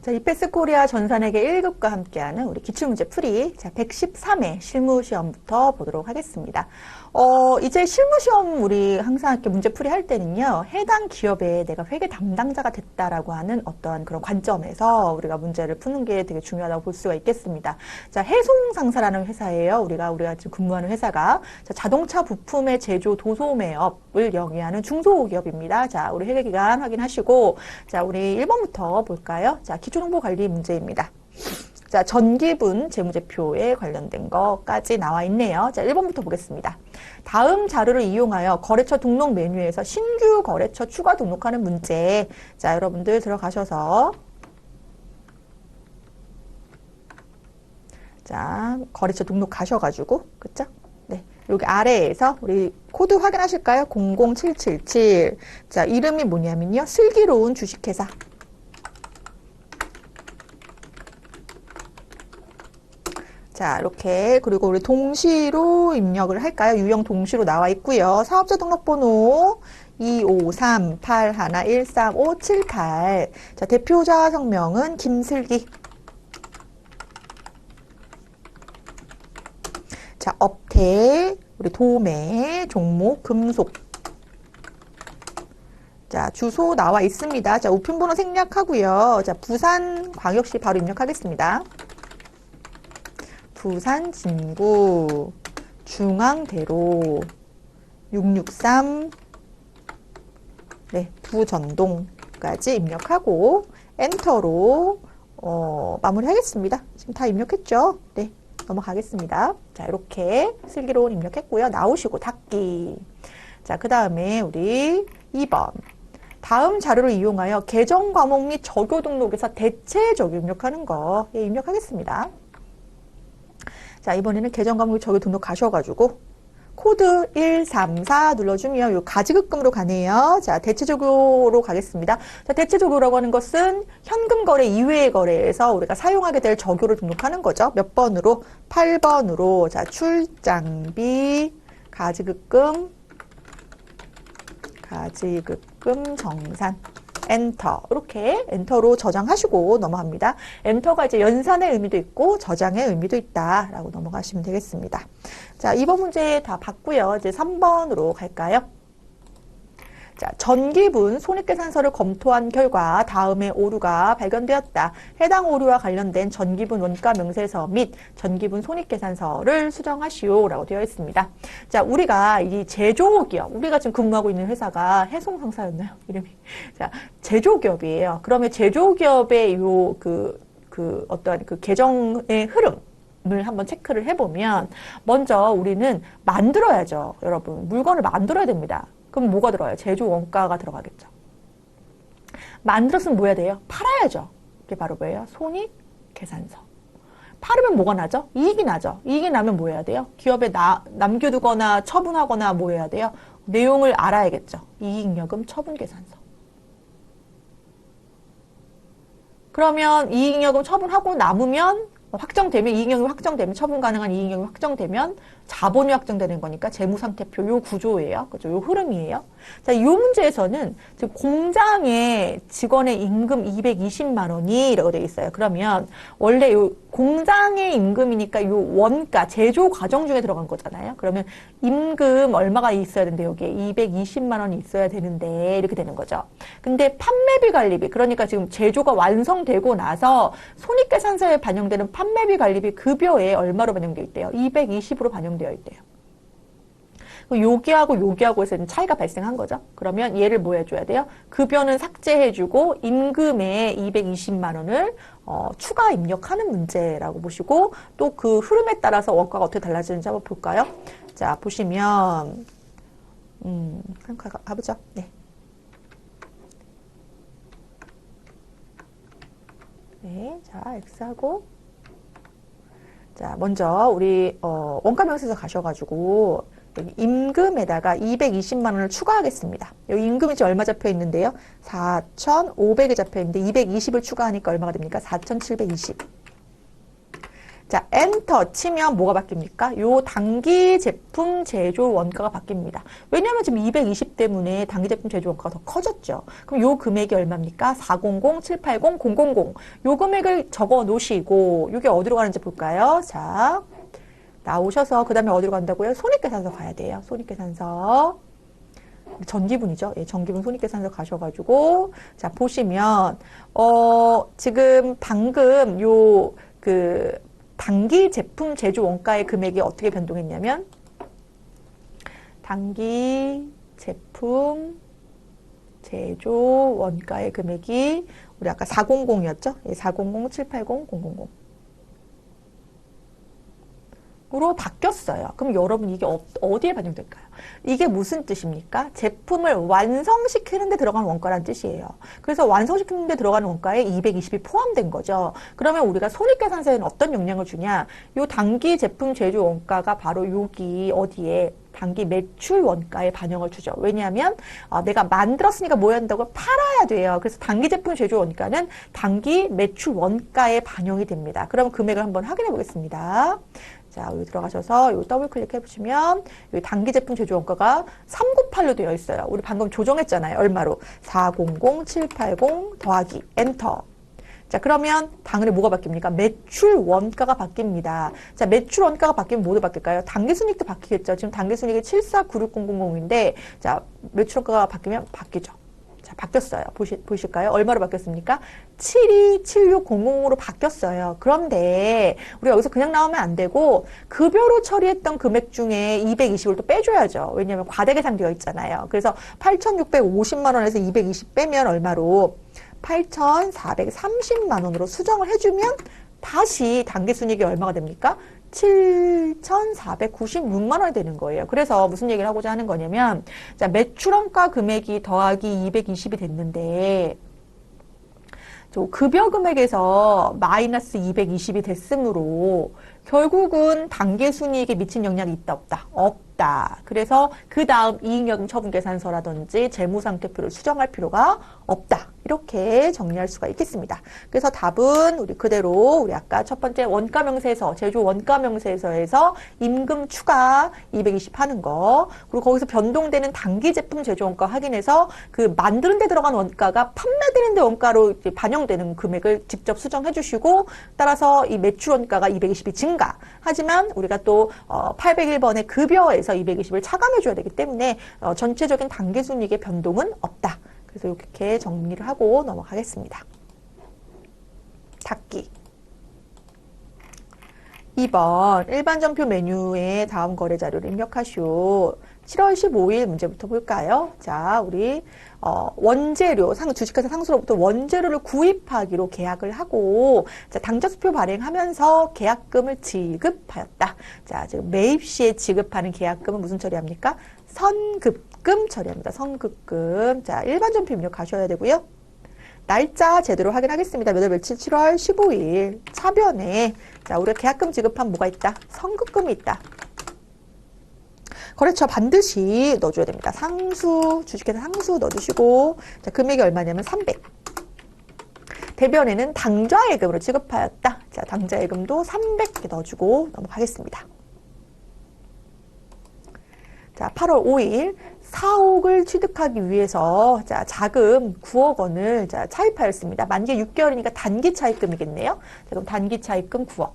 자, 이페스 코리아 전산회계 1급과 함께하는 우리 기출문제 풀이. 자, 113회 실무시험부터 보도록 하겠습니다. 이제 실무시험 우리 항상 이렇게 문제풀이 할 때는요, 해당 기업에 내가 회계 담당자가 됐다라고 하는 어떤 그런 관점에서 우리가 문제를 푸는 게 되게 중요하다고 볼 수가 있겠습니다. 자, 해송상사라는 회사예요. 우리가 지금 근무하는 회사가. 자, 자동차 부품의 제조 도소매업을 영위하는 중소기업입니다. 자, 우리 회계기간 확인하시고, 자, 우리 1번부터 볼까요? 자, 기초정보관리 문제입니다. 자, 전기분 재무제표에 관련된 것까지 나와 있네요. 자, 1번부터 보겠습니다. 다음 자료를 이용하여 거래처 등록 메뉴에서 신규 거래처 추가 등록하는 문제. 자, 여러분들 들어가셔서 자, 거래처 등록 가셔가지고, 그쵸? 네. 여기 아래에서 우리 코드 확인하실까요? 00777. 자, 이름이 뭐냐면요. 슬기로운 주식회사. 자, 이렇게. 그리고 우리 동시로 입력을 할까요? 유형 동시로 나와 있고요. 사업자 등록번호 25381135578. 자, 대표자 성명은 김슬기. 자, 업태, 우리 도매, 종목, 금속. 자, 주소 나와 있습니다. 자, 우편번호 생략하고요. 자, 부산광역시 바로 입력하겠습니다. 부산 진구 중앙대로 663 네, 부전동까지 입력하고 엔터로 마무리하겠습니다. 지금 다 입력했죠? 네, 넘어가겠습니다. 자, 이렇게 슬기로운 입력했고요. 나오시고 닫기. 자, 그 다음에 우리 2번. 다음 자료를 이용하여 계정 과목 및 적요 등록에서 대체 적요 입력하는 거. 예, 입력하겠습니다. 자, 이번에는 계정 과목 적요 등록 가셔가지고 코드 134 눌러주면 요 가지급금으로 가네요. 자, 대체 적요로 가겠습니다. 자, 대체 적요라고 하는 것은 현금 거래 이외의 거래에서 우리가 사용하게 될 적요를 등록하는 거죠. 몇 번으로? 8번으로. 자, 출장비, 가지급금 정산. 엔터. 이렇게 엔터로 저장하시고 넘어갑니다. 엔터가 이제 연산의 의미도 있고 저장의 의미도 있다라고 넘어가시면 되겠습니다. 자, 2번 문제 다 봤고요. 이제 3번으로 갈까요? 자, 전기분 손익계산서를 검토한 결과 다음의 오류가 발견되었다. 해당 오류와 관련된 전기분 원가 명세서 및 전기분 손익계산서를 수정하시오라고 되어 있습니다. 자, 우리가 이 제조기업, 우리가 지금 근무하고 있는 회사가 해송상사였나요? 이름이. 자, 제조기업이에요. 그러면 제조기업의 어떠한 그 계정의 흐름을 한번 체크를 해보면 먼저 우리는 만들어야죠. 여러분, 물건을 만들어야 됩니다. 그럼 뭐가 들어가요? 제조 원가가 들어가겠죠. 만들었으면 뭐 해야 돼요? 팔아야죠. 이게 바로 뭐예요? 손익계산서. 팔으면 뭐가 나죠? 이익이 나죠. 이익이 나면 뭐 해야 돼요? 기업에 남겨두거나 처분하거나 뭐 해야 돼요? 내용을 알아야겠죠. 이익여금 처분계산서. 그러면 이익여금 처분하고 남으면 확정되면 이익여금이 확정되면 처분 가능한 이익여금이 확정되면 자본이 확정되는 거니까 재무상태표 요 구조예요. 그죠? 요 흐름이에요. 자, 이 문제에서는 지금 공장의 직원의 임금 220만 원이라고 되어 있어요. 그러면 원래 요 공장의 임금이니까 요 원가 제조 과정 중에 들어간 거잖아요. 그러면 임금 얼마가 있어야 되는데 여기에 220만 원이 있어야 되는데 이렇게 되는 거죠. 근데 판매비 관리비 그러니까 지금 제조가 완성되고 나서 손익계산서에 반영되는 판매비 관리비 급여에 얼마로 반영되어 있대요? 220으로 반영되어 있대요. 여기하고 해서 차이가 발생한 거죠. 그러면 얘를 뭐 해줘야 돼요? 급여는 삭제해주고 임금에 220만 원을 추가 입력하는 문제라고 보시고 또 그 흐름에 따라서 원가가 어떻게 달라지는지 한번 볼까요? 자, 보시면 한번 가보죠. 네. 네, 자, X하고 자, 먼저 우리 원가 명세서 가셔가지고 여기 임금에다가 220만 원을 추가하겠습니다. 여기 임금이 지금 얼마 잡혀 있는데요? 4,500이 잡혀 있는데 220을 추가하니까 얼마가 됩니까? 4,720. 자, 엔터 치면 뭐가 바뀝니까? 요 단기 제품 제조 원가가 바뀝니다. 왜냐하면 지금 220 때문에 단기 제품 제조 원가가 더 커졌죠. 그럼 요 금액이 얼마입니까? 400, 780, 000. 요 금액을 적어 놓으시고 요게 어디로 가는지 볼까요? 자, 나오셔서 그 다음에 어디로 간다고요? 손익계산서 가야 돼요. 손익계산서. 전기분이죠. 예, 전기분 손익계산서 가셔가지고 자 보시면 지금 방금 요 단기 제품 제조 원가의 금액이 어떻게 변동했냐면 단기 제품 제조 원가의 금액이 우리 아까 400이었죠? 예, 400, 780, 000 으로 바뀌었어요. 그럼 여러분 이게 어디에 반영될까요? 이게 무슨 뜻입니까? 제품을 완성시키는 데 들어가는 원가라는 뜻이에요. 그래서 완성시키는 데 들어가는 원가에 220이 포함된 거죠. 그러면 우리가 손익계산서에는 어떤 영향을 주냐? 요 단기 제품 제조 원가가 바로 여기 어디에 단기 매출 원가에 반영을 주죠. 왜냐하면 내가 만들었으니까 뭐 해야 된다고? 팔아야 돼요. 그래서 단기 제품 제조 원가는 단기 매출 원가에 반영이 됩니다. 그럼 금액을 한번 확인해 보겠습니다. 자, 여기 들어가셔서 여기 더블 클릭해 보시면 여기 단기 제품 제조 원가가 398로 되어 있어요. 우리 방금 조정했잖아요. 얼마로? 400, 780 더하기 엔터. 자, 그러면 당연히 뭐가 바뀝니까? 매출 원가가 바뀝니다. 자, 매출 원가가 바뀌면 뭐도 바뀔까요? 단기순이익도 바뀌겠죠. 지금 단기순이익이 7496,000인데 자, 매출 원가가 바뀌면 바뀌죠. 자, 바뀌었어요. 보실까요? 얼마로 바뀌었습니까? 7276,000으로 바뀌었어요. 그런데 우리가 여기서 그냥 나오면 안 되고 급여로 처리했던 금액 중에 220을 또 빼줘야죠. 왜냐하면 과대계산되어 있잖아요. 그래서 8,650만 원에서 220 빼면 얼마로? 8,430만 원으로 수정을 해주면 다시 단기순이익이 얼마가 됩니까? 7,496만 원이 되는 거예요. 그래서 무슨 얘기를 하고자 하는 거냐면 자, 매출원가 금액이 더하기 220이 됐는데 급여 금액에서 마이너스 220이 됐으므로 결국은 단기순이익에 미친 영향이 있다 없다? 없다. 그래서 그 다음 이익여금 처분계산서라든지 재무상태표를 수정할 필요가 없다. 이렇게 정리할 수가 있겠습니다. 그래서 답은 우리 그대로 우리 아까 첫 번째 원가명세서, 제조 원가명세서에서 임금 추가 220 하는 거, 그리고 거기서 변동되는 단기 제품 제조 원가 확인해서 그 만드는 데 들어간 원가가 판매되는 데 원가로 반영되는 금액을 직접 수정해 주시고 따라서 이 매출 원가가 220이 증가. 하지만 우리가 또 801번의 급여에서 220을 차감해 줘야 되기 때문에 전체적인 단기순이익의 변동은 없다. 그래서 이렇게 정리를 하고 넘어가겠습니다. 닫기. 2번 일반전표 메뉴에 다음 거래 자료를 입력하시오. 7월 15일 문제부터 볼까요? 자, 우리 원재료, 주식회사 상수로부터 원재료를 구입하기로 계약을 하고 자, 당좌수표 발행하면서 계약금을 지급하였다. 자, 지금 매입 시에 지급하는 계약금은 무슨 처리합니까? 선급금 처리합니다. 선급금. 자, 일반 전표 입력하셔야 되고요. 날짜 제대로 확인하겠습니다. 몇 월 며칠? 7월 15일. 차변에 자, 우리가 계약금 지급한 뭐가 있다? 선급금이 있다. 거래처 반드시 넣어줘야 됩니다. 상수, 주식회사 상수 넣어주시고 자, 금액이 얼마냐면 300. 대변에는 당좌예금으로 지급하였다. 자, 당좌예금도 300개 넣어주고 넘어가겠습니다. 자, 8월 5일 사옥을 취득하기 위해서 자, 자금 9억 원을 자, 차입하였습니다. 만기 6개월이니까 단기 차입금이겠네요. 자, 그럼 단기 차입금 9억.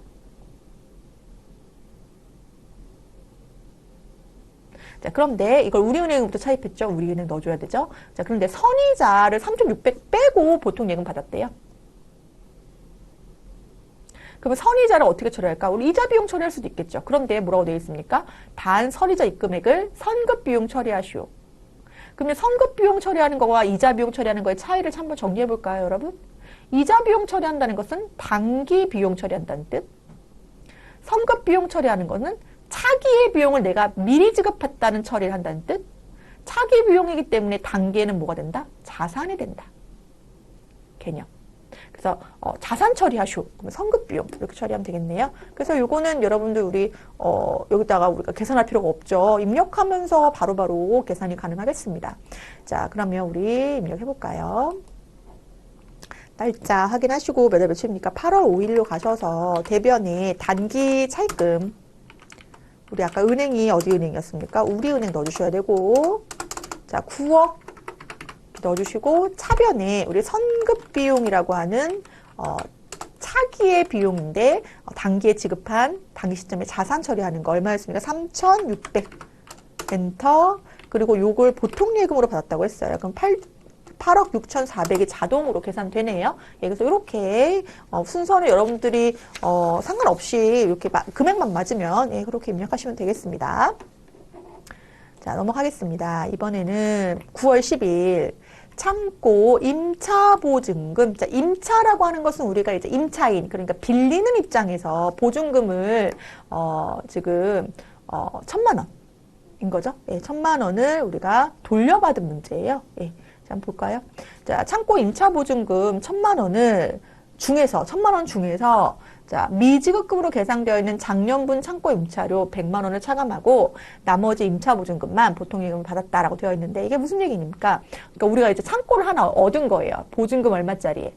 자, 그런데 이걸 우리은행부터 차입했죠. 우리은행 넣어줘야 되죠. 자, 그런데 선이자를 3,600 빼고 보통 예금 받았대요. 그러면 선이자를 어떻게 처리할까? 우리 이자 비용 처리할 수도 있겠죠. 그런데 뭐라고 되어 있습니까? 단 선이자 입금액을 선급 비용 처리하시오. 그러면 선급 비용 처리하는 거와 이자 비용 처리하는 거의 차이를 한번 정리해 볼까요, 여러분? 이자 비용 처리한다는 것은 단기 비용 처리한다는 뜻. 선급 비용 처리하는 것은 차기의 비용을 내가 미리 지급했다는 처리를 한다는 뜻. 차기 비용이기 때문에 단기에는 뭐가 된다? 자산이 된다. 개념. 그래서 자산 처리하시오. 그러면 선급 비용 이렇게 처리하면 되겠네요. 그래서 요거는 여러분들 우리 여기다가 우리가 계산할 필요가 없죠. 입력하면서 바로바로 계산이 가능하겠습니다. 자, 그러면 우리 입력해 볼까요? 날짜 확인하시고 몇 월 며칠입니까? 8월 5일로 가셔서 대변에 단기 차입금. 우리 아까 은행이 어디 은행이었습니까? 우리은행 넣어주셔야 되고, 자, 9억 넣어주시고, 차변에 우리 선급 비용이라고 하는, 차기의 비용인데, 단기에 지급한 단기 시점에 자산 처리하는 거 얼마였습니까? 3,600. 엔터. 그리고 요걸 보통 예금으로 받았다고 했어요. 그럼 8억 6,400이 자동으로 계산되네요. 예, 그래서 이렇게 순서는 여러분들이 상관없이 이렇게 금액만 맞으면 예, 그렇게 입력하시면 되겠습니다. 자, 넘어가겠습니다. 이번에는 9월 10일 창고 임차 보증금. 자, 임차라고 하는 것은 우리가 이제 임차인, 그러니까 빌리는 입장에서 보증금을 지금 1,000만 원인 거죠. 예, 1,000만 원을 우리가 돌려받은 문제예요. 예. 자, 한번 볼까요? 자, 창고 임차 보증금 1,000만 원을 중에서, 1,000만 원 중에서, 자, 미지급금으로 계상되어 있는 작년분 창고 임차료 100만 원을 차감하고, 나머지 임차 보증금만 보통 예금을 받았다라고 되어 있는데, 이게 무슨 얘기입니까? 그러니까 우리가 이제 창고를 하나 얻은 거예요. 보증금 얼마짜리에?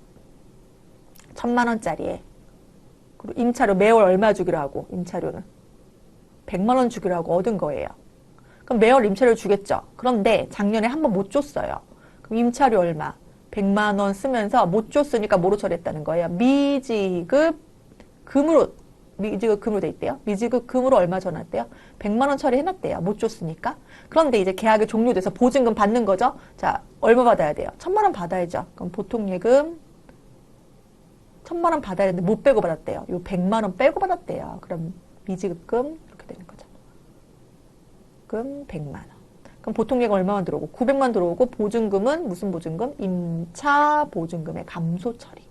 1,000만 원짜리에. 그리고 임차료 매월 얼마 주기로 하고, 임차료는? 100만 원 주기로 하고 얻은 거예요. 그럼 매월 임차료를 주겠죠. 그런데 작년에 한 번 못 줬어요. 임차료 얼마? 100만 원 쓰면서 못 줬으니까 뭐로 처리했다는 거예요? 미지급 금으로 돼 있대요. 미지급 금으로 얼마 전화했대요? 100만 원 처리해놨대요. 못 줬으니까. 그런데 이제 계약이 종료돼서 보증금 받는 거죠. 자, 얼마 받아야 돼요? 1,000만 원 받아야죠. 그럼 보통 예금 1,000만 원 받아야 되는데 못 빼고 받았대요. 요 100만 원 빼고 받았대요. 그럼 미지급금 이렇게 되는 거죠. 금 100만 원. 그럼 보통 예금 얼마만 들어오고 900만 들어오고 보증금은 무슨 보증금? 임차 보증금의 감소 처리.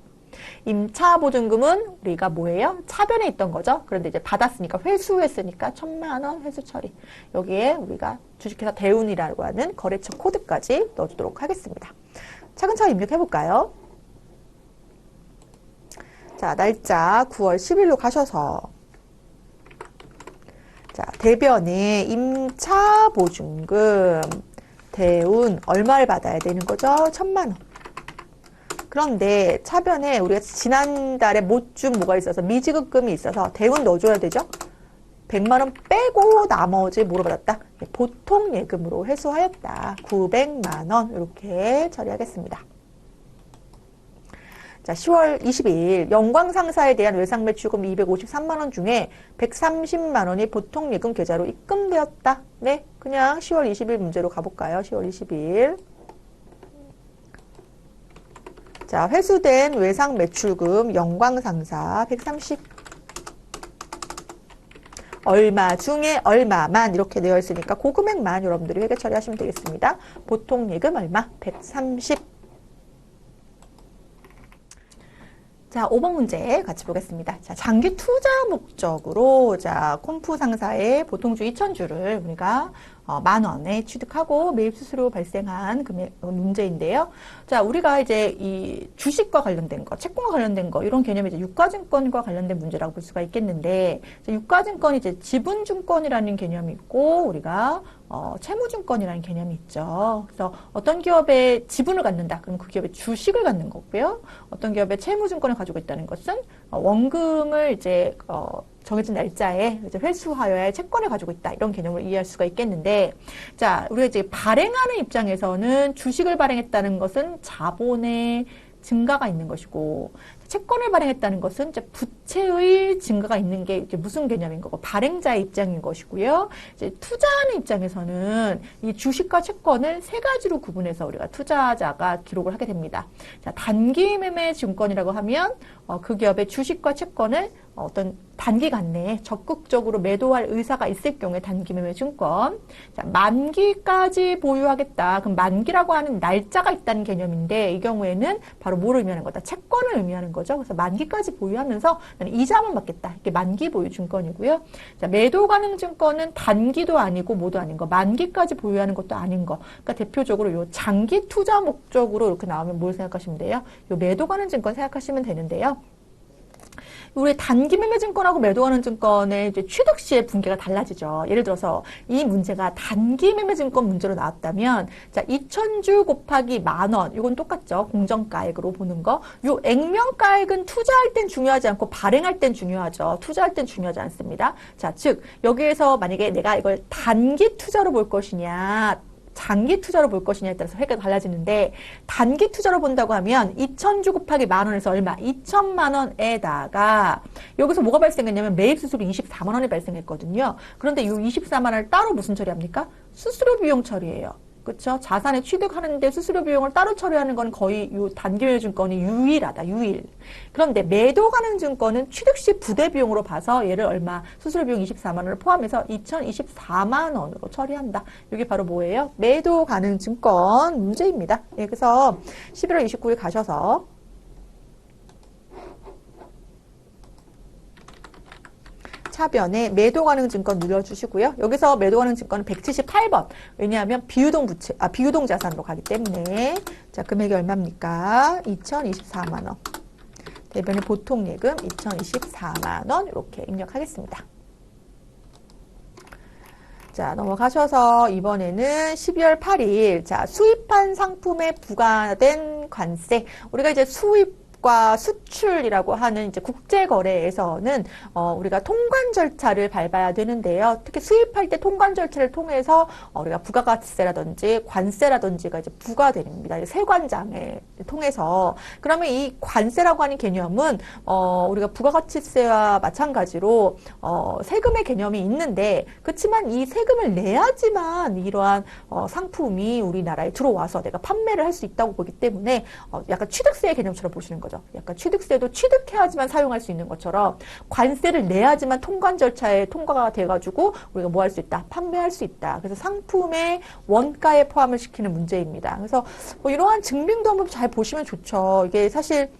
임차 보증금은 우리가 뭐예요? 차변에 있던 거죠. 그런데 이제 받았으니까 회수했으니까 1,000만 원 회수 처리. 여기에 우리가 주식회사 대운이라고 하는 거래처 코드까지 넣어주도록 하겠습니다. 차근차근 입력해 볼까요? 자, 날짜 9월 10일로 가셔서 자, 대변에 임차 보증금 대운 얼마를 받아야 되는 거죠? 1,000만 원. 그런데 차변에 우리가 지난달에 못 준 뭐가 있어서 미지급금이 있어서 대운 넣어줘야 되죠? 100만 원 빼고 나머지 뭐로 받았다? 보통 예금으로 회수하였다. 900만 원 이렇게 처리하겠습니다. 자, 10월 22일 영광상사에 대한 외상매출금 253만 원 중에 130만 원이 보통 예금 계좌로 입금되었다. 네, 그냥 10월 20일 문제로 가볼까요? 10월 22일. 자, 회수된 외상매출금 영광상사 130 얼마 중에 얼마만 이렇게 되어 있으니까 그 금액만 여러분들이 회계 처리하시면 되겠습니다. 보통 예금 얼마? 130. 자, 5번 문제 같이 보겠습니다. 자, 장기 투자 목적으로, 자, 콤프 상사의 보통주 2,000주를 우리가 10,000원에 취득하고 매입 수수료 발생한 금액 문제인데요. 자, 우리가 이제 이 주식과 관련된 거, 채권과 관련된 거, 이런 개념이 이제 유가증권과 관련된 문제라고 볼 수가 있겠는데, 유가증권이 이제 지분증권이라는 개념이 있고, 우리가 채무증권이라는 개념이 있죠. 그래서 어떤 기업에 지분을 갖는다. 그럼 그 기업의 주식을 갖는 거고요. 어떤 기업의 채무증권을 가지고 있다는 것은 원금을 이제 정해진 날짜에 이제 회수하여야 할 채권을 가지고 있다. 이런 개념을 이해할 수가 있겠는데, 자, 우리가 이제 발행하는 입장에서는 주식을 발행했다는 것은 자본의 증가가 있는 것이고, 채권을 발행했다는 것은 이제 부채의 증가가 있는 게 이제 무슨 개념인 거고, 발행자의 입장인 것이고요. 이제 투자하는 입장에서는 이 주식과 채권을 세 가지로 구분해서 우리가 투자자가 기록을 하게 됩니다. 자, 단기 매매 증권이라고 하면 그 기업의 주식과 채권을 어떤 단기간 내에 적극적으로 매도할 의사가 있을 경우에 단기 매매 증권. 자, 만기까지 보유하겠다. 그럼 만기라고 하는 날짜가 있다는 개념인데 이 경우에는 바로 뭐를 의미하는 거다? 채권을 의미하는 거죠. 그래서 만기까지 보유하면서 나는 이자만 받겠다. 이게 만기 보유 증권이고요. 자, 매도 가능 증권은 단기도 아니고 뭐도 아닌 거, 만기까지 보유하는 것도 아닌 거. 그러니까 대표적으로 요 장기 투자 목적으로 이렇게 나오면 뭘 생각하시면 돼요? 요 매도 가능 증권 생각하시면 되는데요. 우리 단기 매매 증권하고 매도하는 증권의 이제 취득 시의 분계가 달라지죠. 예를 들어서 이 문제가 단기 매매 증권 문제로 나왔다면, 자, 2,000주 곱하기 10,000원, 이건 똑같죠. 공정가액으로 보는 거. 요 액면가액은 투자할 땐 중요하지 않고 발행할 땐 중요하죠. 투자할 땐 중요하지 않습니다. 자, 즉 여기에서 만약에 내가 이걸 단기 투자로 볼 것이냐, 장기 투자로 볼 것이냐에 따라서 회계가 달라지는데, 단기 투자로 본다고 하면 2,000주 곱하기 10,000원에서 얼마? 2천만 원에다가 여기서 뭐가 발생했냐면 매입 수수료 24만 원이 발생했거든요. 그런데 이 24만 원을 따로 무슨 처리합니까? 수수료 비용 처리예요. 그렇죠? 자산에 취득하는데 수수료 비용을 따로 처리하는 건 거의 요 단기매매 증권이 유일하다. 유일. 그런데 매도 가능 증권은 취득 시 부대 비용으로 봐서 얘를 얼마? 수수료 비용 24만 원을 포함해서 2,024만 원으로 처리한다. 이게 바로 뭐예요? 매도 가능 증권 문제입니다. 예, 그래서 11월 29일 가셔서 차변에 매도 가능 증권 눌러주시고요. 여기서 매도 가능 증권은 178번. 왜냐하면 비유동 자산으로 가기 때문에. 자, 금액이 얼마입니까? 2,024만 원. 대변의 보통 예금 2,024만 원 이렇게 입력하겠습니다. 자, 넘어가셔서 이번에는 12월 8일. 자, 수입한 상품에 부과된 관세. 우리가 이제 수입과 수출이라고 하는 이제 국제거래에서는 우리가 통관 절차를 밟아야 되는데요. 특히 수입할 때 통관 절차를 통해서 우리가 부가가치세라든지 관세라든지가 이제 부과됩니다. 세관장을 통해서. 그러면 이 관세라고 하는 개념은 우리가 부가가치세와 마찬가지로 세금의 개념이 있는데, 그렇지만 이 세금을 내야지만 이러한 상품이 우리나라에 들어와서 내가 판매를 할 수 있다고 보기 때문에 약간 취득세의 개념처럼 보시는 거죠. 약간 취득세도 취득해야지만 사용할 수 있는 것처럼 관세를 내야지만 통관 절차에 통과가 돼가지고 우리가 뭐 할 수 있다? 판매할 수 있다. 그래서 상품의 원가에 포함을 시키는 문제입니다. 그래서 뭐 이러한 증빙도 한번 잘 보시면 좋죠. 이게 사실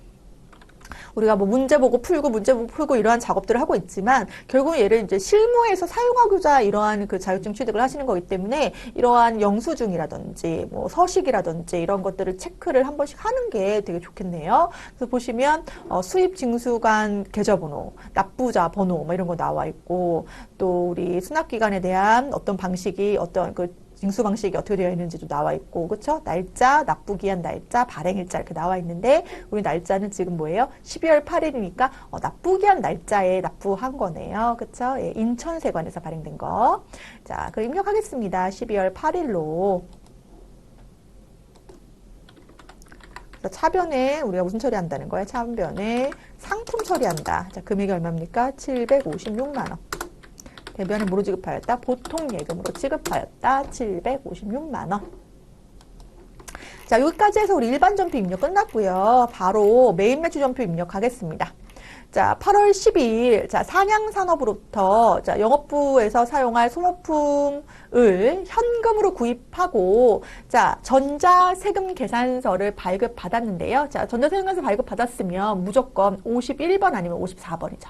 우리가 뭐 문제 보고 풀고 이러한 작업들을 하고 있지만 결국 얘를 이제 실무에서 사용하고자 이러한 그 자격증 취득을 하시는 거기 때문에 이러한 영수증이라든지 뭐 서식이라든지 이런 것들을 체크를 한 번씩 하는 게 되게 좋겠네요. 그래서 보시면 수입 징수관 계좌번호, 납부자 번호 뭐 이런 거 나와 있고, 또 우리 수납기간에 대한 어떤 방식이 어떤 그 징수 방식이 어떻게 되어 있는지도 나와 있고, 그렇죠? 날짜, 납부기한 날짜, 발행일자 이렇게 나와 있는데, 우리 날짜는 지금 뭐예요? 12월 8일이니까 납부기한 날짜에 납부한 거네요. 그렇죠? 예, 인천세관에서 발행된 거. 자, 그럼 입력하겠습니다. 12월 8일로. 그래서 차변에 우리가 무슨 처리한다는 거예요? 차변에 상품 처리한다. 자, 금액이 얼마입니까? 756만 원. 대변에 뭐로 지급하였다? 보통 예금으로 지급하였다. 756만 원. 자, 여기까지 해서 우리 일반 전표 입력 끝났고요. 바로 매입 매출 전표 입력하겠습니다. 자, 8월 12일, 자, 산양산업으로부터, 자, 영업부에서 사용할 소모품을 현금으로 구입하고, 자, 전자세금 계산서를 발급받았는데요. 자, 전자세금 발급받았으면 무조건 51번 아니면 54번이죠.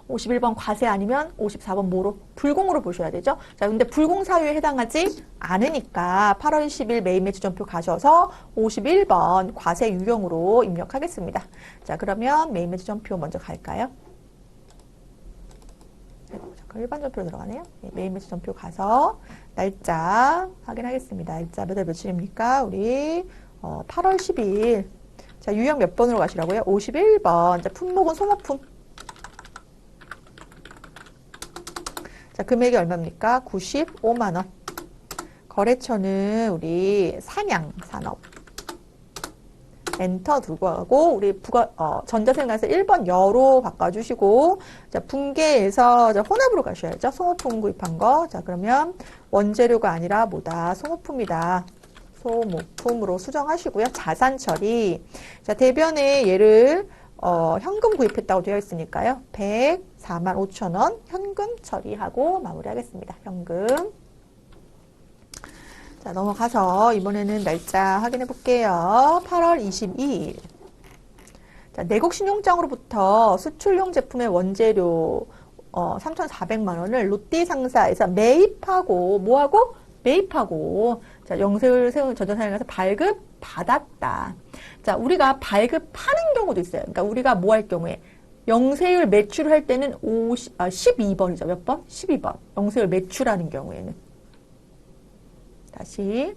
51번 과세 아니면 54번 뭐로? 불공으로 보셔야 되죠. 자, 근데 불공 사유에 해당하지 않으니까 8월 10일 매입 매출 전표 가셔서 51번 과세 유형으로 입력하겠습니다. 자, 그러면 매입 매출 전표 먼저 갈까요? 잠깐 일반 전표로 들어가네요. 매입 매출 전표 가서 날짜 확인하겠습니다. 날짜 몇 월 며칠입니까? 우리 8월 10일. 자, 유형 몇 번으로 가시라고요? 51번. 자, 품목은 소모품. 자, 금액이 얼마입니까? 95만 원. 거래처는 우리 산양산업. 엔터 두고 하고, 우리 전자생산에서 1번 여로 바꿔주시고, 자, 분계에서 혼합으로 가셔야죠. 소모품 구입한 거. 자, 그러면 원재료가 아니라 뭐다? 소모품이다. 소모품으로 수정하시고요. 자산 처리. 자, 대변에 얘를 현금 구입했다고 되어 있으니까요. 104만 5천 원 현금 처리하고 마무리하겠습니다. 현금. 자, 넘어가서 이번에는 날짜 확인해 볼게요. 8월 22일. 자, 내국 신용장으로부터 수출용 제품의 원재료 3,400만 원을 롯데 상사에서 매입하고 뭐하고? 매입하고 자, 영세율 세운 전자상에서 발급 받았다. 자, 우리가 발급하는 경우도 있어요. 그러니까 우리가 뭐 할 경우에 영세율 매출할 때는 12번이죠. 몇 번? 12번. 영세율 매출하는 경우에는. 다시.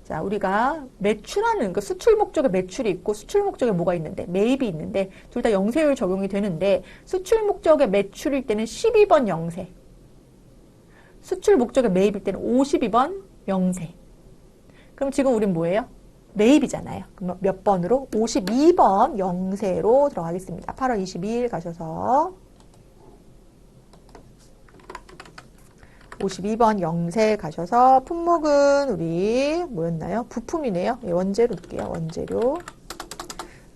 자, 우리가 매출하는, 그러니까 수출 목적의 매출이 있고 수출 목적에 뭐가 있는데? 매입이 있는데 둘 다 영세율 적용이 되는데 수출 목적의 매출일 때는 12번 영세. 수출 목적의 매입일 때는 52번 영세. 그럼 지금 우린 뭐예요? 매입이잖아요. 그럼 몇 번으로? 52번 영세로 들어가겠습니다. 8월 22일 가셔서 52번 영세 가셔서 품목은 우리 뭐였나요? 부품이네요. 예, 원재료 넣을게요. 원재료.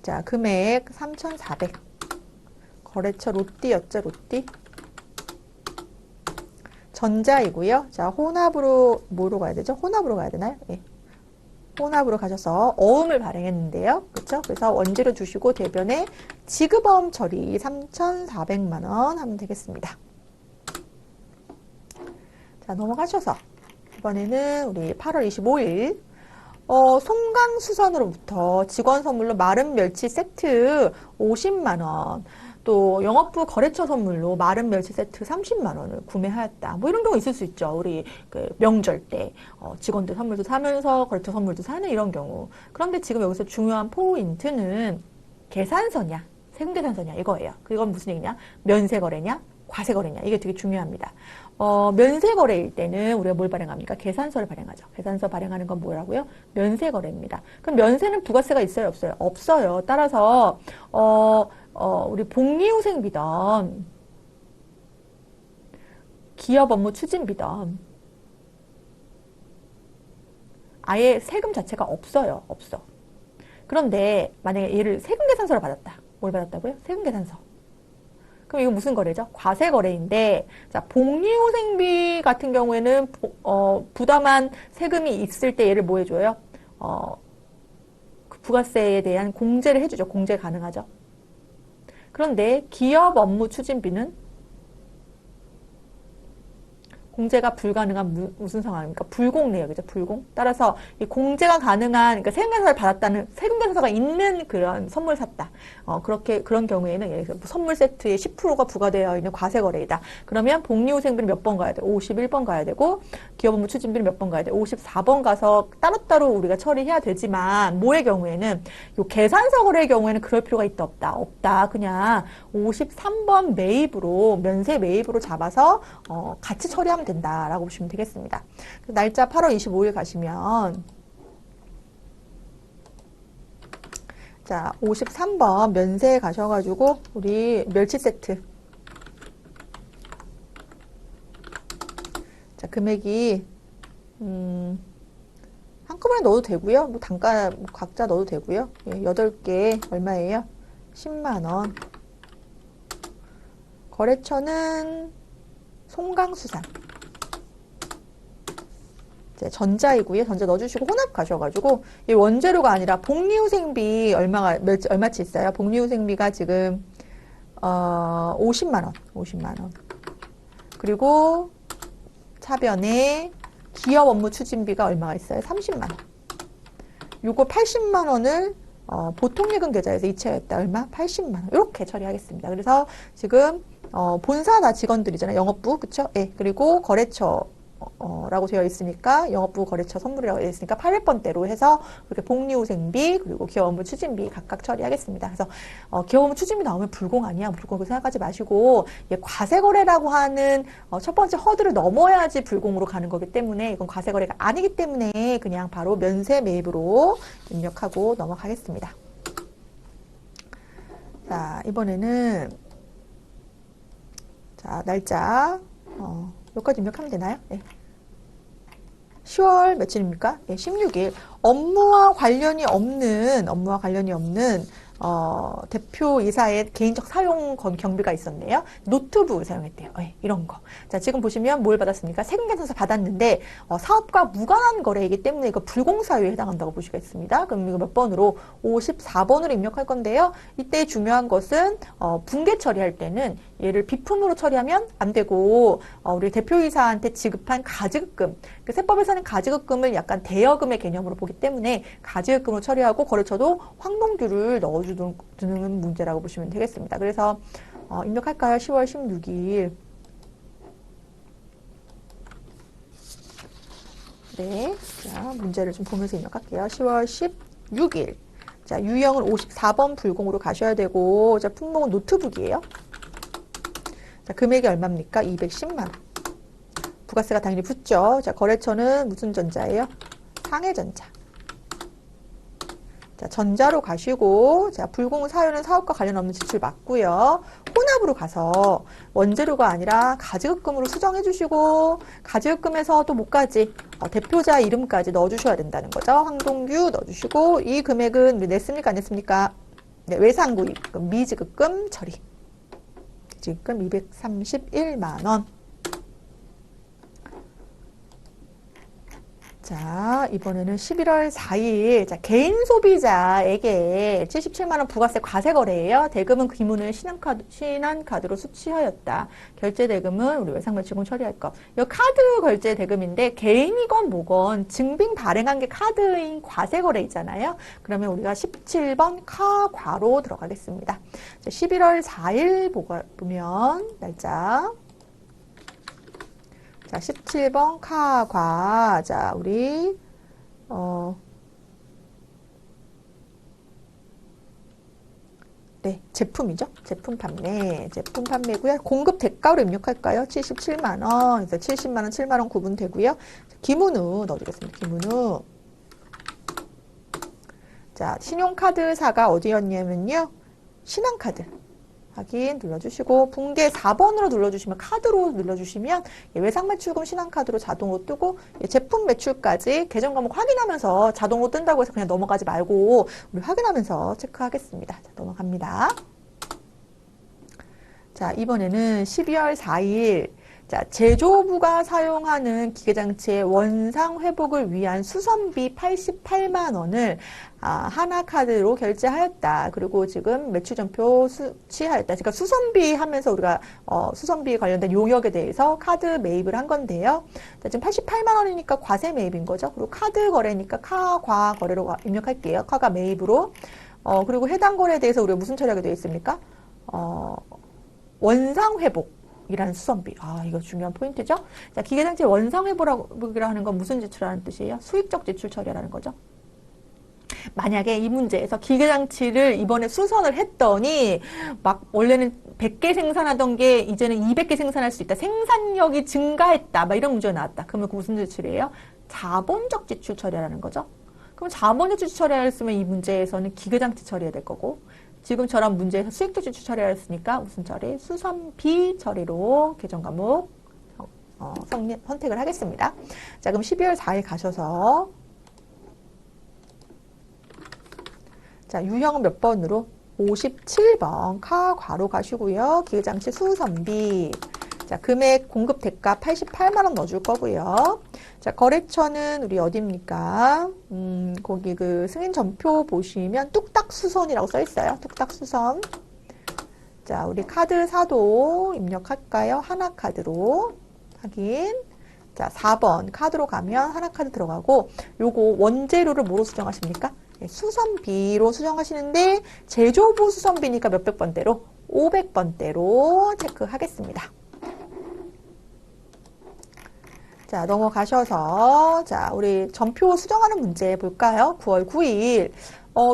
자, 금액 3,400. 거래처 로띠였죠? 로띠. 전자이고요. 자, 혼합으로 뭐로 가야 되죠? 혼합으로 가야 되나요? 예. 혼합으로 가셔서 어음을 발행했는데요. 그렇죠? 그래서 원재료 주시고 대변에 지급어음 처리 3,400만 원 하면 되겠습니다. 자, 넘어가셔서 이번에는 우리 8월 25일 송강수산으로부터 직원 선물로 마른 멸치 세트 50만 원, 또 영업부 거래처 선물로 마른 멸치 세트 30만 원을 구매하였다. 뭐 이런 경우 있을 수 있죠. 우리 그 명절 때 직원들 선물도 사면서 거래처 선물도 사는 이런 경우. 그런데 지금 여기서 중요한 포인트는 계산서냐, 세금계산서냐 이거예요. 그건 무슨 얘기냐? 면세거래냐, 과세거래냐. 이게 되게 중요합니다. 면세거래일 때는 우리가 뭘 발행합니까? 계산서를 발행하죠. 계산서 발행하는 건 뭐라고요? 면세거래입니다. 그럼 면세는 부가세가 있어요? 없어요? 없어요. 따라서 우리 복리후생비던 기업 업무 추진비던 아예 세금 자체가 없어요. 없어. 그런데 만약에 얘를 세금계산서를 받았다. 뭘 받았다고요? 세금계산서. 그럼 이거 무슨 거래죠? 과세거래인데, 자, 복리후생비 같은 경우에는, 부담한 세금이 있을 때 얘를 뭐 해줘요? 그 부가세에 대한 공제를 해주죠. 공제 가능하죠. 그런데 기업 업무 추진비는 공제가 불가능한 무슨 상황입니까? 불공 내역이죠. 불공. 따라서 이 공제가 가능한, 그러니까 세금계산서를 받았다는, 세금계산서가 있는 그런 선물 샀다. 그런 경우에는 예를 들어서 선물 세트에 10%가 부과되어 있는 과세거래이다. 그러면 복리후생비는 몇 번 가야 돼? 51번 가야 되고, 기업업무 추진비는 몇 번 가야 돼? 54번 가서 따로따로 우리가 처리해야 되지만, 뭐의 경우에는, 요 계산서 거래의 경우에는 그럴 필요가 있다, 없다? 없다. 그냥 53번 매입으로, 면세 매입으로 잡아서, 같이 처리하면 된다라고 보시면 되겠습니다. 날짜 8월 25일 가시면 자 53번 면세에 가셔가지고 우리 멸치 세트 자 금액이 한꺼번에 넣어도 되고요. 뭐 단가 각자 넣어도 되고요. 예, 8개 얼마예요? 10만원. 거래처는 송강수산. 전자이고요. 전자 넣어주시고 혼합 가셔가지고 이 원재료가 아니라 복리후생비 얼마치 있어요? 복리후생비가 지금 50만 원, 50만 원. 그리고 차변에 기업 업무 추진비가 얼마가 있어요? 30만 원. 요거 80만 원을 보통예금 계좌에서 이체했다. 얼마? 80만 원. 이렇게 처리하겠습니다. 그래서 지금 본사 다 직원들이잖아요. 영업부, 그쵸? 예. 그리고 거래처 라고 되어 있으니까 영업부 거래처 선물이라고 되어 있으니까 800번대로 해서 이렇게 복리후생비 그리고 기업 업무 추진비 각각 처리하겠습니다. 그래서 기업 업무 추진비 나오면 불공 아니야. 불공 생각하지 마시고 과세거래라고 하는 첫 번째 허들을 넘어야지 불공으로 가는 거기 때문에 이건 과세거래가 아니기 때문에 그냥 바로 면세 매입으로 입력하고 넘어가겠습니다. 자, 이번에는 자, 날짜 여기까지 입력하면 되나요? 네. 10월 며칠입니까? 네, 16일. 업무와 관련이 없는 대표이사의 개인적 사용 경비가 있었네요. 노트북을 사용했대요. 네, 이런 거. 자, 지금 보시면 뭘 받았습니까? 세금계산서 받았는데 사업과 무관한 거래이기 때문에 이거 불공사유에 해당한다고 보시겠습니다. 그럼 이거 몇 번으로? 54번으로 입력할 건데요. 이때 중요한 것은 분계 처리할 때는 얘를 비품으로 처리하면 안 되고 우리 대표이사한테 지급한 가지급금, 그 세법에서는 가지급금을 약간 대여금의 개념으로 보기 때문에 가지급금으로 처리하고 거래처도 황동규를 넣어주는 문제라고 보시면 되겠습니다. 그래서 입력할까요? 10월 16일. 네, 자, 문제를 좀 보면서 입력할게요. 10월 16일. 자, 유형은 54번 불공으로 가셔야 되고, 자, 품목은 노트북이에요. 자, 금액이 얼마입니까? 210만 원. 부가세가 당연히 붙죠. 자, 거래처는 무슨 전자예요? 상해전자. 자, 전자로 가시고, 자, 불공 사유는 사업과 관련 없는 지출 맞고요. 혼합으로 가서 원재료가 아니라 가지급금으로 수정해 주시고, 가지급금에서 또 뭐까지? 대표자 이름까지 넣어주셔야 된다는 거죠. 황동규 넣어주시고, 이 금액은 냈습니까? 안 냈습니까? 네, 외상구입금, 미지급금 처리. 지금 231만 원. 자, 이번에는 11월 4일. 자, 개인 소비자에게 77만 원 부가세 과세 거래예요. 대금은 기문을 신한카드로 수취하였다. 결제 대금은 우리 외상매출금 처리할 것. 이 카드 결제 대금인데 개인이건 뭐건 증빙 발행한 게 카드인 과세 거래이잖아요. 그러면 우리가 17번 카과로 들어가겠습니다. 자, 11월 4일 보면 날짜. 자, 17번 카과. 자, 우리 네, 제품이죠. 제품 판매. 제품 판매고요. 공급 대가로 입력할까요? 77만 원. 그래서 70만 원, 7만 원 구분되고요. 기문후 넣어주겠습니다. 기문후. 자, 신용카드사가 어디였냐면요. 신한카드. 확인 눌러주시고 붕괴 4번으로 눌러주시면 카드로 눌러주시면 외상매출금 신한카드로 자동으로 뜨고 제품 매출까지 계정 과목 확인하면서 자동으로 뜬다고 해서 그냥 넘어가지 말고 우리 확인하면서 체크하겠습니다. 자, 넘어갑니다. 자, 이번에는 12월 4일 자, 제조부가 사용하는 기계장치의 원상 회복을 위한 수선비 88만 원을 하나카드로 결제하였다. 그리고 지금 매출전표 수취하였다. 그러니까 수선비 하면서 우리가 수선비 관련된 용역에 대해서 카드 매입을 한 건데요. 자, 지금 88만 원이니까 과세 매입인 거죠. 그리고 카드 거래니까 카과 거래로 입력할게요. 카가 매입으로. 그리고 해당 거래에 대해서 우리가 무슨 처리하게 되어 있습니까? 원상 회복. 이라는 수선비. 이거 중요한 포인트죠? 자, 기계장치 원상회복이라 하는 건 무슨 지출이라는 뜻이에요? 수익적 지출 처리라는 거죠. 만약에 이 문제에서 기계장치를 이번에 수선을 했더니 막 원래는 100개 생산하던 게 이제는 200개 생산할 수 있다. 생산력이 증가했다. 막 이런 문제가 나왔다. 그러면 그 무슨 지출이에요? 자본적 지출 처리라는 거죠. 그럼 자본적 지출 처리하였으면 이 문제에서는 기계장치 처리해야 될 거고 지금처럼 문제에서 수익적 지출 처리하였으니까 무슨 처리? 수선비 처리로 계정 과목 선택을 하겠습니다. 자, 그럼 12월 4일 가셔서 자, 유형은 몇 번으로? 57번 카과로 가시고요. 기계장치 수선비. 자, 금액 공급 대가 88만 원 넣어줄 거고요. 자, 거래처는 우리 어디입니까? 거기 그 승인 전표 보시면 뚝딱 수선이라고 써 있어요. 뚝딱 수선. 자, 우리 카드사도 입력할까요? 하나카드로 확인. 자, 4번 카드로 가면 하나카드 들어가고 요거 원재료를 뭐로 수정하십니까? 네, 수선비로 수정하시는데 제조부 수선비니까 몇백 번대로? 500번대로 체크하겠습니다. 자, 넘어가셔서, 자, 우리 전표 수정하는 문제 볼까요? 9월 9일.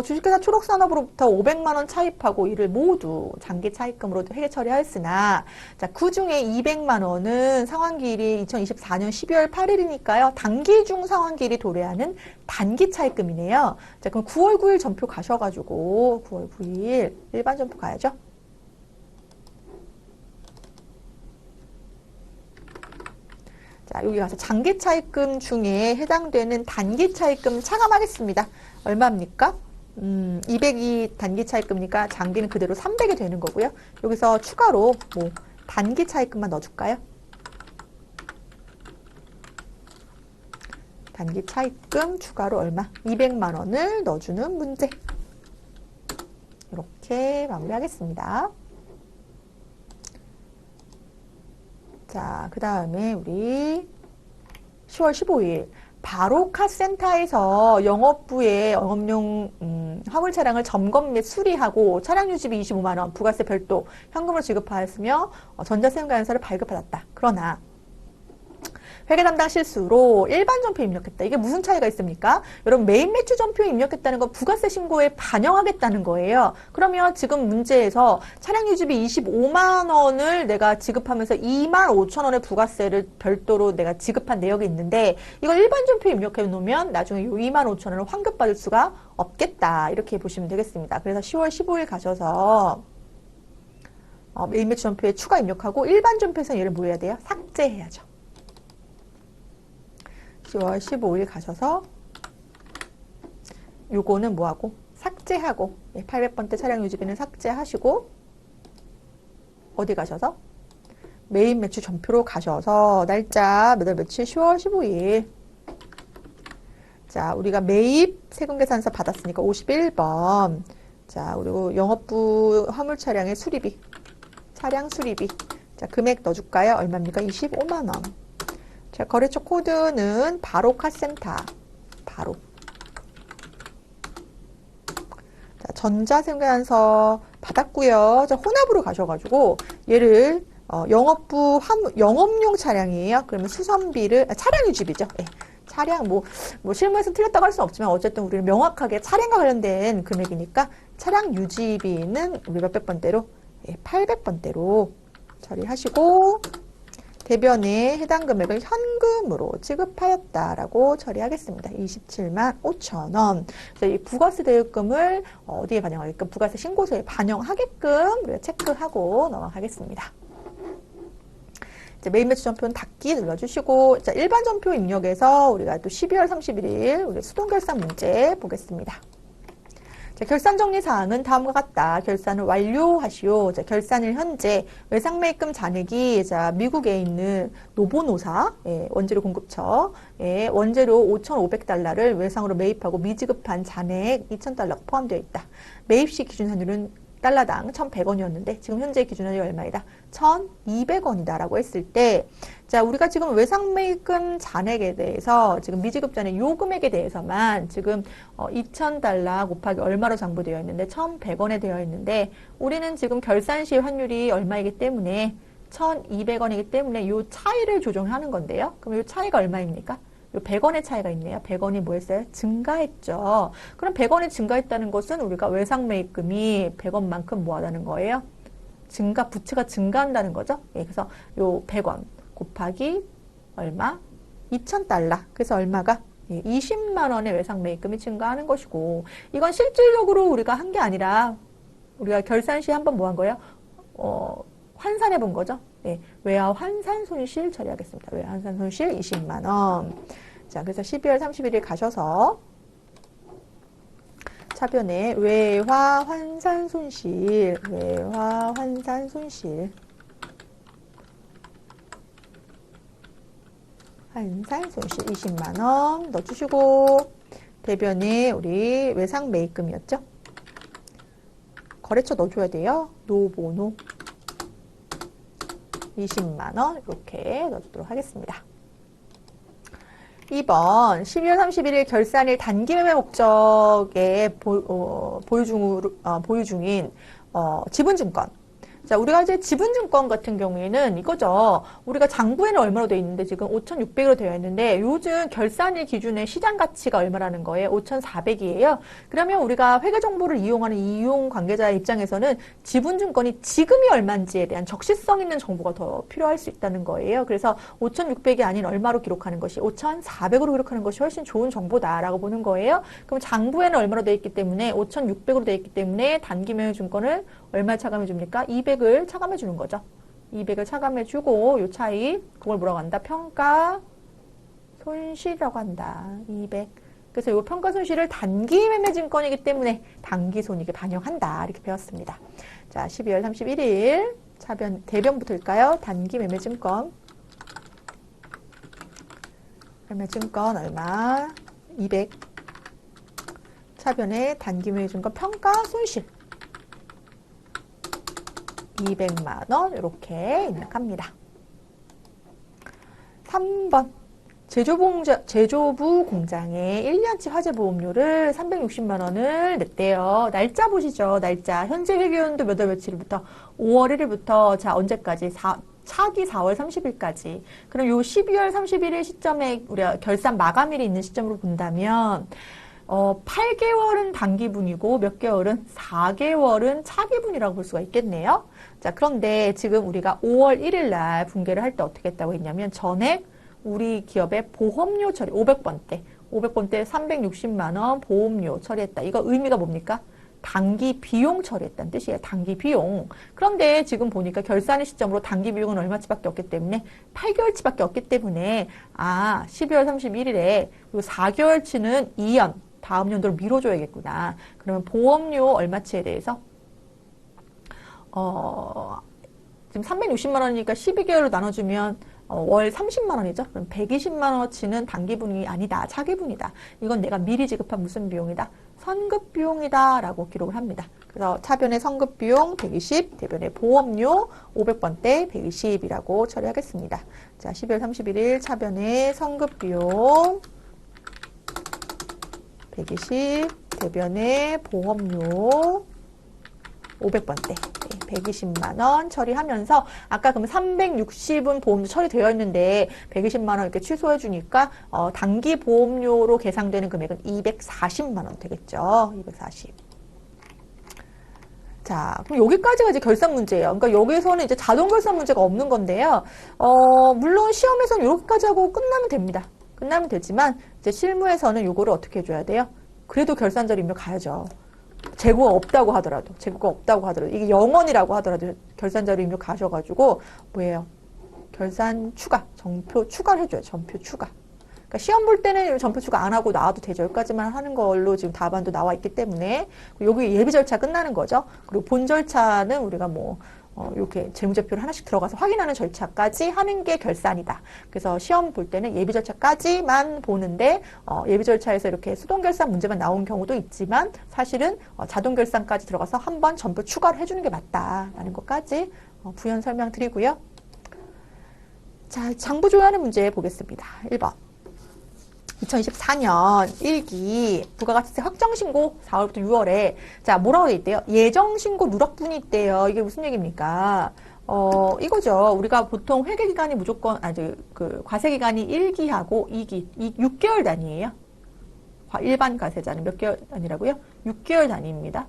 주식회사 초록산업으로부터 500만원 차입하고 이를 모두 장기 차입금으로 회계 처리하였으나, 자, 그 중에 200만원은 상환기일이 2024년 12월 8일이니까요. 단기 중 상환기일이 도래하는 단기 차입금이네요. 자, 그럼 9월 9일 전표 가셔가지고, 9월 9일 일반 전표 가야죠. 자, 여기 가서 장기 차입금 중에 해당되는 단기 차입금 차감하겠습니다. 얼마입니까? 200이 단기 차입금이니까 장기는 그대로 300이 되는 거고요. 여기서 추가로 뭐 단기 차입금만 넣어줄까요? 단기 차입금 추가로 얼마? 200만 원을 넣어주는 문제. 이렇게 마무리하겠습니다. 자, 그 다음에 우리 10월 15일 바로 카센터에서 영업부에 영업용 화물 차량을 점검 및 수리하고 차량 유지비 25만 원, 부가세 별도 현금으로 지급하였으며 전자세금관세를 발급받았다. 그러나 회계 담당 실수로 일반 전표 입력했다. 이게 무슨 차이가 있습니까? 여러분 메인 매출 전표에 입력했다는 건 부가세 신고에 반영하겠다는 거예요. 그러면 지금 문제에서 차량 유지비 25만 원을 내가 지급하면서 2만 5천 원의 부가세를 별도로 내가 지급한 내역이 있는데 이걸 일반 전표에 입력해 놓으면 나중에 이 2만 5천 원을 환급받을 수가 없겠다. 이렇게 보시면 되겠습니다. 그래서 10월 15일 가셔서 메인 매출 전표에 추가 입력하고 일반 전표에서 얘를 뭐 해야 돼요? 삭제해야죠. 10월 15일 가셔서 요거는 뭐하고? 삭제하고 800번대 차량 유지비는 삭제하시고 어디 가셔서? 메인 매출 전표로 가셔서 날짜 몇월 며칠? 10월 15일 자 우리가 매입 세금계산서 받았으니까 51번 자 그리고 영업부 화물 차량의 수리비 차량 수리비 자 금액 넣어줄까요? 얼마입니까? 25만 원 자, 거래처 코드는 바로 카센터. 바로. 자, 전자세금계산서 받았고요. 자, 혼합으로 가셔가지고 얘를 영업부 영업용 차량이에요. 그러면 수선비를 차량 유지비죠. 예. 차량 뭐 실무에서 틀렸다고 할 수는 없지만 어쨌든 우리는 명확하게 차량과 관련된 금액이니까 차량 유지비는 우리 몇백 번대로 800번대로 처리하시고 대변에 해당 금액을 현금으로 지급하였다라고 처리하겠습니다. 27만 5천 원. 그래서 이 부가세 대입금을 어디에 반영하게끔 부가세 신고서에 반영하게끔 우리가 체크하고 넘어가겠습니다. 이제 메인 매출 전표는 닫기 눌러주시고 자, 일반 전표 입력에서 우리가 또 12월 31일 우리 수동결산 문제 보겠습니다. 자, 결산 정리 사항은 다음과 같다. 결산을 완료하시오. 자, 결산일 현재 외상매입금 잔액이 자, 미국에 있는 노보노사 원재료 공급처 원재료 5,500달러를 외상으로 매입하고 미지급한 잔액 2,000달러가 포함되어 있다. 매입 시 기준 환율은 달러당 1,100원이었는데 지금 현재 기준 환율이 얼마이다? 1,200원이다 라고 했을 때 자 우리가 지금 외상매입금 잔액에 대해서 지금 미지급 잔액 요 금액에 대해서만 지금 2,000달러 곱하기 얼마로 장부되어 있는데 1,100원에 되어 있는데 우리는 지금 결산 시 환율이 얼마이기 때문에 1,200원이기 때문에 요 차이를 조정하는 건데요. 그럼 요 차이가 얼마입니까? 요 100원의 차이가 있네요. 100원이 뭐 했어요? 증가했죠. 그럼 100원이 증가했다는 것은 우리가 외상매입금이 100원만큼 뭐 하다는 거예요? 부채가 증가한다는 거죠. 예, 그래서 요 100원 곱하기 얼마? 2,000달러. 그래서 얼마가? 20만 원의 외상매입금이 증가하는 것이고 이건 실질적으로 우리가 한 게 아니라 우리가 결산 시 한번 뭐 한 거예요? 환산해 본 거죠. 네, 외화 환산 손실 처리하겠습니다. 외화 환산 손실 20만 원. 자, 그래서 12월 31일 가셔서 차변에 외화 환산 손실, 외화 환산 손실, 환산 손실 20만 원 넣어주시고 대변에 우리 외상 매입금이었죠. 거래처 넣어줘야 돼요. 노보노 20만 원 이렇게 넣어주도록 하겠습니다. 2번 12월 31일 결산일 단기 매매 목적에 보유 중인 지분증권. 자, 우리가 이제 지분증권 같은 경우에는 이거죠. 우리가 장부에는 얼마로 되어 있는데 지금 5,600으로 되어 있는데 요즘 결산일 기준의 시장 가치가 얼마라는 거예요? 5,400이에요. 그러면 우리가 회계 정보를 이용하는 이용 관계자 입장에서는 지분증권이 지금이 얼마인지에 대한 적시성 있는 정보가 더 필요할 수 있다는 거예요. 그래서 5,600이 아닌 얼마로 기록하는 것이 5,400으로 기록하는 것이 훨씬 좋은 정보다라고 보는 거예요. 그럼 장부에는 얼마로 되어 있기 때문에 5,600으로 되어 있기 때문에 단기 매매 증권을 얼마 차감해 줍니까? 200을 차감해 주는 거죠. 200을 차감해 주고 요 차이 그걸 뭐라고 한다? 평가 손실이라고 한다. 200. 그래서 요 평가 손실을 단기 매매 증권이기 때문에 단기 손익에 반영한다. 이렇게 배웠습니다. 자, 12월 31일 대변부터일까요? 단기 매매 증권. 매매 증권 얼마? 200. 차변에 단기 매매 증권 평가 손실 200만 원 이렇게 입력합니다. 3번. 제조부 공장에 1년치 화재보험료를 360만 원을 냈대요. 날짜 보시죠. 날짜. 현재 회계연도 몇 월 며칠부터? 5월 1일부터 자 언제까지? 차기 4월 30일까지. 그럼 요 12월 31일 시점에 우리가 결산 마감일이 있는 시점으로 본다면 8개월은 단기분이고 몇 개월은 4개월은 차기분이라고 볼 수가 있겠네요. 자, 그런데 지금 우리가 5월 1일 날 분계를 할 때 어떻게 했다고 했냐면 전액 우리 기업의 보험료 처리 500번 때 360만 원 보험료 처리했다. 이거 의미가 뭡니까? 단기 비용 처리했다는 뜻이에요. 단기 비용. 그런데 지금 보니까 결산의 시점으로 단기 비용은 얼마치밖에 없기 때문에 8개월치밖에 없기 때문에 12월 31일에 요 4개월치는 2년 다음 연도로 미뤄줘야겠구나. 그러면 보험료 얼마치에 대해서 지금 360만 원이니까 12개월로 나눠주면 월 30만 원이죠. 그럼 120만 원어치는 단기분이 아니다. 차기분이다. 이건 내가 미리 지급한 무슨 비용이다? 선급 비용이다. 라고 기록을 합니다. 그래서 차변의 선급 비용 120, 대변의 보험료 500번 때 120이라고 처리하겠습니다. 자, 12월 31일 차변의 선급 비용 120, 대변의 보험료 500번 때 120만 원 처리하면서 아까 그럼 360은 보험료 처리되어 있는데 120만 원 이렇게 취소해 주니까 단기 보험료로 계상되는 금액은 240만 원 되겠죠. 240. 자, 그럼 여기까지가 이제 결산 문제예요. 그러니까 여기서는 이제 자동 결산 문제가 없는 건데요. 물론 시험에서는 여기까지 하고 끝나면 됩니다. 끝나면 되지만 이제 실무에서는 요거를 어떻게 해줘야 돼요? 그래도 결산자료 입력 가야죠. 재고가 없다고 하더라도 이게 0원이라고 하더라도 결산자료 입력 가셔가지고 뭐예요? 결산 추가, 정표 추가를 해줘요. 전표 추가. 그러니까 시험 볼 때는 전표 추가 안 하고 나와도 되죠. 여기까지만 하는 걸로 지금 답안도 나와 있기 때문에 여기 예비 절차 끝나는 거죠. 그리고 본 절차는 우리가 이렇게 재무제표를 하나씩 들어가서 확인하는 절차까지 하는 게 결산이다. 그래서 시험 볼 때는 예비 절차까지만 보는데 예비 절차에서 이렇게 수동 결산 문제만 나온 경우도 있지만 사실은 자동 결산까지 들어가서 한번 전부 추가를 해주는 게 맞다라는 것까지 부연 설명드리고요. 자, 장부 조회하는 문제 보겠습니다. 1번. 2024년 1기 부가가치세 확정신고 4월부터 6월에 자 뭐라고 돼 있대요? 예정신고 누락분이 있대요. 이게 무슨 얘기입니까? 이거죠. 우리가 보통 회계기간이 무조건 과세기간이 1기하고 2기 6개월 단위예요. 일반 과세자는 몇 개월 단위라고요? 6개월 단위입니다.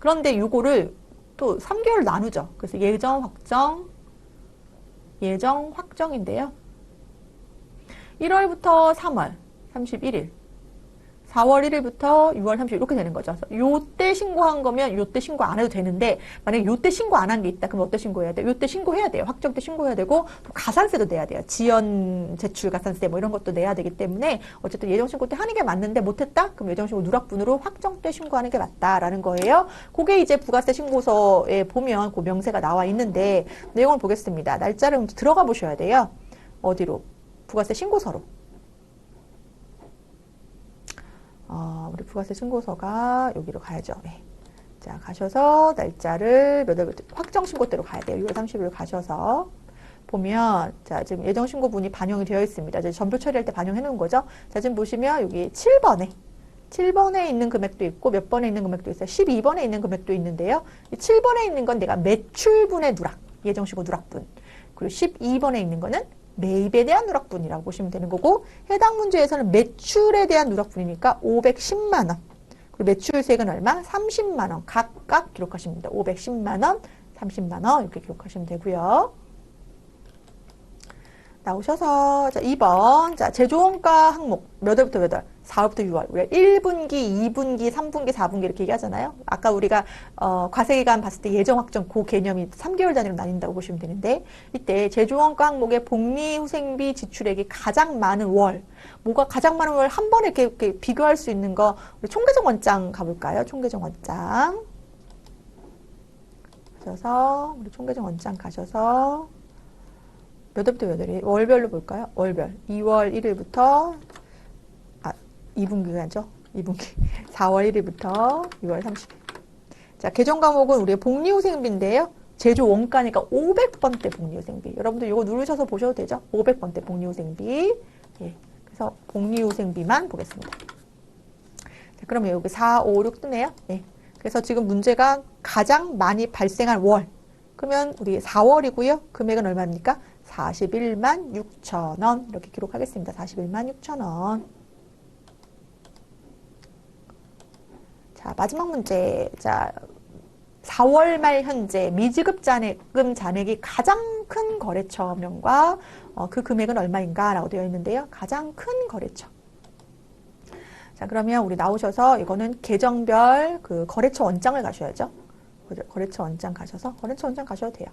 그런데 요거를 또 3개월 나누죠. 그래서 예정 확정인데요. 1월부터 3월 31일, 4월 1일부터 6월 30일 이렇게 되는 거죠. 요때 신고한 거면 요때 신고 안 해도 되는데 만약에 요때 신고 안 한 게 있다. 그럼 어때 신고해야 돼? 요때 신고해야 돼요. 확정 때 신고해야 되고 또 가산세도 내야 돼요. 지연 제출 가산세 뭐 이런 것도 내야 되기 때문에 어쨌든 예정신고 때 하는 게 맞는데 못했다? 그럼 예정신고 누락분으로 확정 때 신고하는 게 맞다라는 거예요. 그게 이제 부가세 신고서에 보면 그 명세가 나와 있는데 내용을 보겠습니다. 날짜를 들어가 보셔야 돼요. 어디로? 부가세 신고서로. 우리 부가세 신고서가 여기로 가야죠. 네. 자, 가셔서 날짜를 확정 신고대로 가야 돼요. 6월 30일 가셔서 보면 자, 지금 예정 신고분이 반영이 되어 있습니다. 이제 전표 처리할 때 반영해 놓은 거죠. 자, 지금 보시면 여기 7번에 있는 금액도 있고 몇 번에 있는 금액도 있어요. 12번에 있는 금액도 있는데요. 이 7번에 있는 건 내가 매출분의 누락, 예정 신고 누락분. 그리고 12번에 있는 거는 매입에 대한 누락분이라고 보시면 되는 거고 해당 문제에서는 매출에 대한 누락분이니까 510만 원 그리고 매출세액은 얼마? 30만 원 각각 기록하시면 됩니다. 510만 원, 30만 원 이렇게 기록하시면 되고요. 나오셔서 자 2번 자 제조원가 항목 몇 월부터 몇 월? 4월부터 6월 우리가 1분기, 2분기, 3분기, 4분기 이렇게 얘기하잖아요. 아까 우리가 과세기간 봤을 때 예정 확정 그 개념이 3개월 단위로 나뉜다고 보시면 되는데 이때 제조원가 항목의 복리후생비 지출액이 가장 많은 월 뭐가 가장 많은 월 한 번에 이렇게 비교할 수 있는 거 우리 총계정 원장 가볼까요? 총계정 원장 가셔서 우리 총계정 원장 가셔서 몇 월부터 몇 월이? 월별로 볼까요? 월별. 2월 1일부터 2분기간죠. 2분기. 4월 1일부터 6월 30일. 자, 개정 과목은 우리의 복리후생비인데요. 제조 원가니까 500번대 복리후생비. 여러분들 이거 누르셔서 보셔도 되죠? 500번대 복리후생비. 예, 그래서 복리후생비만 보겠습니다. 자, 그러면 여기 4, 5, 6 뜨네요. 예. 그래서 지금 문제가 가장 많이 발생한 월. 그러면 우리 4월이고요. 금액은 얼마입니까? 41만 6천 원. 이렇게 기록하겠습니다. 41만 6천 원. 자, 마지막 문제. 자, 4월 말 현재 미지급 잔액금 잔액이 가장 큰 거래처명과 그 금액은 얼마인가 라고 되어 있는데요. 가장 큰 거래처. 자, 그러면 우리 나오셔서 이거는 계정별 그 거래처 원장을 가셔야죠. 거래처 원장 가셔서 거래처 원장 가셔도 돼요.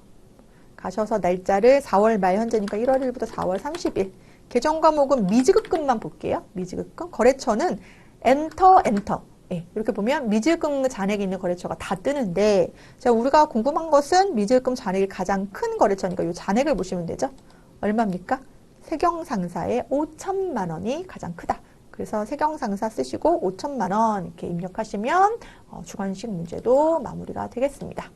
가셔서 날짜를 4월 말 현재니까 1월 1일부터 4월 30일. 계정 과목은 미지급금만 볼게요. 미지급금. 거래처는 엔터. 예, 이렇게 보면 미지급금 잔액이 있는 거래처가 다 뜨는데, 자, 우리가 궁금한 것은 미지급금 잔액이 가장 큰 거래처니까 이 잔액을 보시면 되죠. 얼마입니까? 세경상사의 5천만 원이 가장 크다. 그래서 세경상사 쓰시고 5천만 원 이렇게 입력하시면 주관식 문제도 마무리가 되겠습니다.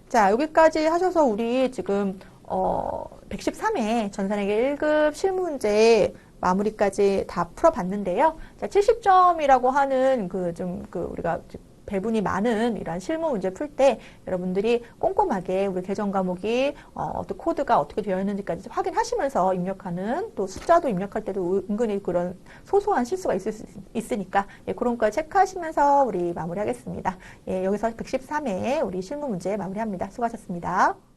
자, 여기까지 하셔서 우리 지금 113회 전산회계 1급 실무문제 마무리까지 다 풀어봤는데요. 자, 70점이라고 하는 우리가 배분이 많은 이러한 실무 문제 풀 때 여러분들이 꼼꼼하게 우리 계정 과목이 어떤 코드가 어떻게 되어 있는지까지 확인하시면서 입력하는, 또 숫자도 입력할 때도 은근히 그런 소소한 실수가 있을 수 있으니까 예, 그런 거 체크하시면서 우리 마무리하겠습니다. 예, 여기서 113회 우리 실무 문제 마무리합니다. 수고하셨습니다.